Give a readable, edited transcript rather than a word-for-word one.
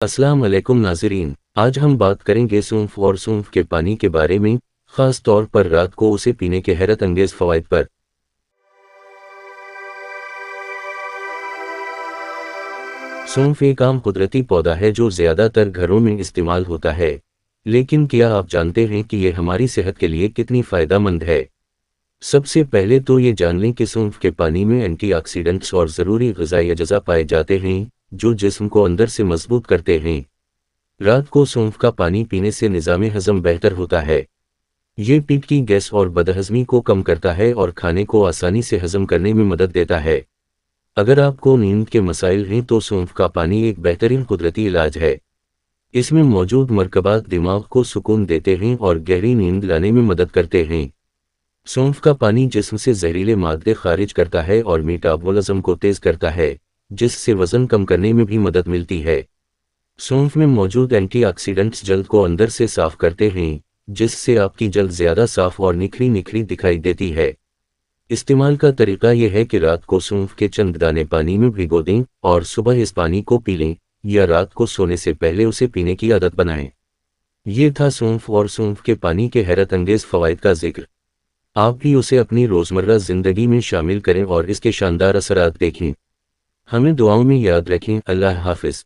अस्सलाम वालेकुम नाज़रीन, आज हम बात करेंगे सौंफ और सौंफ के पानी के बारे में, ख़ास तौर पर रात को उसे पीने के हैरत अंगेज़ फ़वाइद पर। सौंफ एक आम कुदरती पौधा है जो ज़्यादातर घरों में इस्तेमाल होता है, लेकिन क्या आप जानते हैं कि ये हमारी सेहत के लिए कितनी फ़ायदेमंद है? सबसे पहले तो ये जान लें कि सौंफ के पानी में एंटीऑक्सीडेंट्स और ज़रूरी ग़िज़ाई अज़ा पाए जाते हैं, जो जिस्म को अंदर से मज़बूत करते हैं। रात को सौंफ का पानी पीने से निज़ाम हज़म बेहतर होता है। ये पेट की गैस और बदहज़मी को कम करता है और खाने को आसानी से हज़म करने में मदद देता है। अगर आपको नींद के मसाइल हैं तो सौंफ का पानी एक बेहतरीन कुदरती इलाज है। इसमें मौजूद मरकबात दिमाग को सुकून देते हैं और गहरी नींद लाने में मदद करते हैं। सौंफ का पानी जिस्म से जहरीले मादे खारिज करता है और मेटाबॉलिज्म को तेज़ करता है, जिससे वज़न कम करने में भी मदद मिलती है। सौंफ में मौजूद एंटीऑक्सीडेंट्स जल्द को अंदर से साफ करते हैं, जिससे आपकी जल्द ज़्यादा साफ और निखरी निखरी दिखाई देती है। इस्तेमाल का तरीका यह है कि रात को सौंफ के चंद दाने पानी में भिगो दें और सुबह इस पानी को पी लें, या रात को सोने से पहले उसे पीने की आदत बनाएं। ये था सौंफ और सौंफ के पानी के हैरत अंगेज़ फ़वाइद का जिक्र। आप भी उसे अपनी रोज़मर्रा ज़िंदगी में शामिल करें और इसके शानदार असरात देखें। हमें दुआओं में याद रखें। अल्लाह हाफ़िज़।